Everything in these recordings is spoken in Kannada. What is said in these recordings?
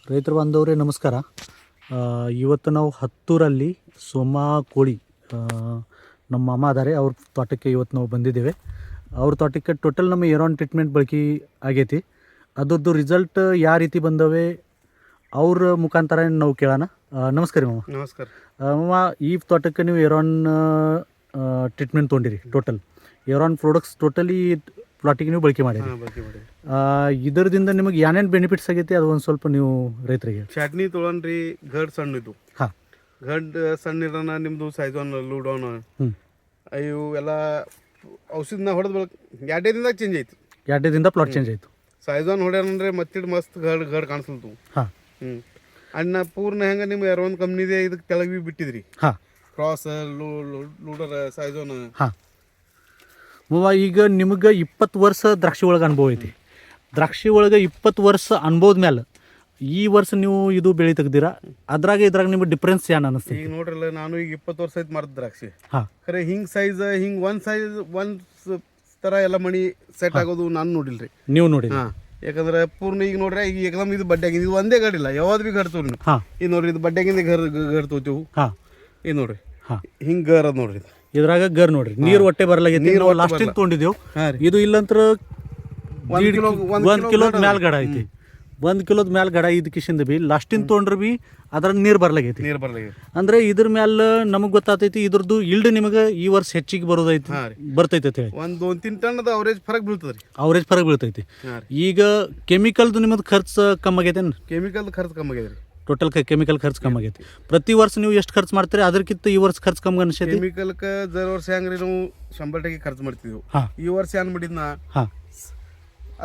ರೈತರು ಬಾಂಧವರೇ ನಮಸ್ಕಾರ. ಇವತ್ತು ನಾವು ಹತ್ತೂರಲ್ಲಿ ಸೋಮಾ ಕೋಳಿ ನಮ್ಮ ಮಾಮ ಅದಾರೆ ಅವ್ರ ತೋಟಕ್ಕೆ ಇವತ್ತು ನಾವು ಬಂದಿದ್ದೇವೆ. ಅವ್ರ ತೋಟಕ್ಕೆ ಟೋಟಲ್ ನಮ್ಮ ಏರಾನ್ ಟ್ರೀಟ್ಮೆಂಟ್ ಬಳಕೆ ಆಗೈತಿ. ಅದರದ್ದು ರಿಸಲ್ಟ್ ಯಾವ ರೀತಿ ಬಂದವೆ ಅವ್ರ ಮುಖಾಂತರ ನಾವು ಕೇಳೋಣ. ನಮಸ್ಕಾರ ಮಾಮ. ನಮಸ್ಕಾರ ಮಾಮ, ಈ ತೋಟಕ್ಕೆ ನೀವು ಏರಾನ್ ಟ್ರೀಟ್ಮೆಂಟ್ ತೊಗೊಂಡಿರಿ. ಟೋಟಲ್ ಏರಾನ್ ಪ್ರಾಡಕ್ಟ್ಸ್ ಟೋಟಲಿ ಪ್ಲಾಟಿಗೆ ನೀವು ಬಳಕೆ ಮಾಡಿರಿ. ಇದರದಿಂದ ನಿಮಗೆ ಏನೇನು ಬೆನಿಫಿಟ್ಸ್ ಆಗೈತಿ ಅದು ಒಂದು ಸ್ವಲ್ಪ ನೀವು ರೈತರಿಗೆ ಚಟ್ನಿ ತೊಗೊಂಡ್ರಿ. ಗಡ್ ಸಣ್ಣ ಇದು. ಹಾಂ, ಗಡ್ ಸಣ್ಣ ಇರೋಣ ನಿಮ್ಮದು ಸೈಜಾನ್ ಲೂಡೋನ್ ಇವು ಎಲ್ಲ ಔಷಧಿನ ಹೊಡೆದ ಬಳಕ 2 ದಿನದಾಗ ಚೇಂಜ್ ಐತಿ. 2 ದಿನದ ಪ್ಲಾಟ್ ಚೇಂಜ್ ಆಯಿತು. ಸೈಜಾನ್ ಹೊಡ್ಯಾರಂದ್ರೆ ಮತ್ತಿಡ್ ಮಸ್ತ್ ಗಡ್ ಕಾಣಿಸ್ಲತ್ತು. ಹಾಂ, ಅಣ್ಣ ಪೂರ್ಣ ಹೆಂಗೆ ನಿಮ್ಮ ಯಾರೋ ಕಂಪ್ನಿದೆ ಇದಕ್ಕೆ ತೆಳಗ್ ಬಿ ಬಿಟ್ಟಿದ್ರಿ. ಹಾಂ, ಕ್ರಾಸ್ ಲೂಡರ್ ಸೈಜಾನ್. ಹಾಂ ಮಾವ, ಈಗ ನಿಮಗೆ 20 ವರ್ಷ ದ್ರಾಕ್ಷಿ ಒಳಗೆ ಅನುಭವ ಐತಿ. ದ್ರಾಕ್ಷಿ ಒಳಗೆ 20 ವರ್ಷ ಅನುಭವದ ಮೇಲೆ ಈ ವರ್ಷ ನೀವು ಇದು ಬೆಳೆ ತೆಗ್ದಿರಾ, ಇದ್ರಾಗ ನಿಮಗೆ ಡಿಫ್ರೆನ್ಸ್ ಏನು ಅನ್ನಿಸ್ತು? ಈಗ ನೋಡ್ರಲ್ಲ, ನಾನು ಈಗ 20 ವರ್ಷ ಆಯ್ತು ಮಾರ್ದ ದ್ರಾಕ್ಷಿ. ಹಾಂ, ಖರೆ ಹಿಂಗೆ ಸೈಜ್ ಹಿಂಗೆ ಒಂದು ಥರ ಎಲ್ಲ ಮಣಿ ಸೆಟ್ ಆಗೋದು ನಾನು ನೋಡಿಲ್ರಿ. ನೀವು ನೋಡಿ. ಹಾಂ, ಯಾಕಂದ್ರೆ ಪೂರ್ಣ ಈಗ ನೋಡ್ರಿ, ಈಗ ಏಕದಮ್ ಇದು ಬಡ್ಡೆ ಆಗಿಂದ ಇದು ಒಂದೇ ಗಡಿಲ್ಲ, ಯಾವ್ದು ಭೀ ಗಡ್ ತೋರಿ. ಹಾಂ, ಇದು ನೋಡ್ರಿ, ಇದು ಬಡ್ಡೆ ಆಗಿಂದ ಗಡ್ ತೋತೀವಿ. ಹಾಂ, ಇದು ನೋಡ್ರಿ, ಹಾಂ, ಹಿಂಗೆ ಗರ್ ಅದ ನೋಡ್ರಿ. ಇದ್ರಾಗ ಗರ್ ನೋಡ್ರಿ, ನೀರು ಹೊಟ್ಟೆ ಬರಲಾಗೈತಿ. ನಾವು ಲಾಸ್ಟಿಂದ ತೊಗೊಂಡಿದ್ದೇವು. ಇದು ಇಲ್ಲಂತ್ರ 1 ಕಿಲೋದ ಮ್ಯಾಲ ಗಡ ಐತಿ. 1 ಕಿಲೋದ ಮ್ಯಾಲ ಗಡ ಇದ್ ಕಿಶಿಂದ ಬಿ ಲಾಸ್ಟಿಂದ ತೊಗೊಂಡ್ರೆ ಬಿ ಅದ್ರ ನೀರು ಬರ್ಲಾಗೈತಿ. ನೀರು ಬರ್ಲಾಗೈತಿ ಅಂದ್ರೆ ಇದ್ರ ಮ್ಯಾಲ ನಮಗೆ ಗೊತ್ತಾತೈತಿ ಇದ್ರದ್ದು ಇಲ್ಡ್ ನಿಮಗೆ ಈ ವರ್ಷ ಹೆಚ್ಚಿಗೆ ಬರೋದೈತಿ, ಬರ್ತೈತಿ ಅಂತ ಹೇಳಿ. 1-2 ಟನ್ ಅವರೇಜ್ ಫರಕ್ ಬೀಳ್ತದ್ರಿ. ಅವರೇಜ್ ಫರಕ್ ಬೀಳ್ತೈತಿ. ಈಗ ಕೆಮಿಕಲ್ದು ನಿಮ್ಮದು ಖರ್ಚು ಕಮ್ಮಿ ಆಗೈತೇನು? ಕೆಮಿಕಲ್ ಖರ್ಚು ಕಮ್ಮಿ ಆಗ್ಯದ್ರಿ. ಟೋಟಲ್ ಕೆಮಿಕಲ್ ಖರ್ಚು ಕಮ್ಮಿ ಆಗೈತಿ. ಪ್ರತಿ ವರ್ಷ ನೀವು ಎಷ್ಟು ಖರ್ಚು ಮಾಡ್ತೀರಿ, ಅದಕ್ಕಿಂತ ಈ ವರ್ಷ ಖರ್ಚು ಕಮ್ಮಿ ಅನ್ಸೈತಿ? ಕೆಮಿಕಲ್ಗೆ ಜರ ವರ್ಷ ಹೆಂಗ್ರಿ ನಾವು 100% ಖರ್ಚು ಮಾಡ್ತಿದ್ವಿ. ಈ ವರ್ಷ ಏನ್ ಮಾಡಿದ್ನ,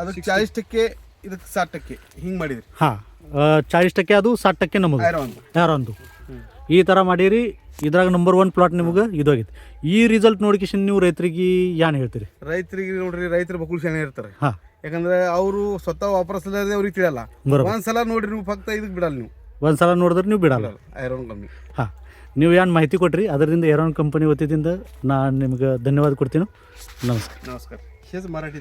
ಅದಕ್ಕೆ 40%, ಇದಕ್ಕೆ 60% ಹಿಂಗೆ ಮಾಡಿದ್ರಿ. ಹಾಂ, 40% ಅದು 60% ನಮಗೆ ಯಾರೊಂದು ಈ ಥರ ಮಾಡಿರಿ. ಇದ್ರಾಗ ನಂಬರ್ 1 ಪ್ಲಾಟ್ ನಿಮಗೆ ಇದು ಆಗೈತಿ. ಈ ರಿಸಲ್ಟ್ ನೋಡಿಕಿಶನ್ ನೀವು ರೈತರಿಗೆ ಏನು ಹೇಳ್ತೀರಿ? ರೈತರಿಗೆ ನೋಡ್ರಿ, ರೈತರ ಬಕುಲ್ ಶಾನೆ ಇರ್ತಾರೆ. ಹಾಂ, ಯಾಕಂದ್ರೆ ಅವರು ಸ್ವತಃ ವಾಪರ್ಸದೇ ಅವ್ರಿಗೆ ತಿಳಿಯಲ್ಲ. ಒಂದ್ಸಲ ನೋಡ್ರಿ ನೀವು ಫಕ್ತ ಇದಕ್ಕೆ ಬಿಡಲ್ಲ. ನೀವು ಒಂದ್ಸಲ ನೋಡಿದ್ರೆ ನೀವು ಬಿಡಲ್ಲ. Iron company. ಹಾಂ, ನೀವು ಏನು ಮಾಹಿತಿ ಕೊಟ್ರಿ ಅದರಿಂದ ಏರಾನ್ ಕಂಪನಿ ವತಿಯಿಂದ ನಾನು ನಿಮ್ಗೆ ಧನ್ಯವಾದ ಕೊಡ್ತೀನಿ. ನಮಸ್ಕಾರ. ನಮಸ್ಕಾರ. ಮರಾಠಿ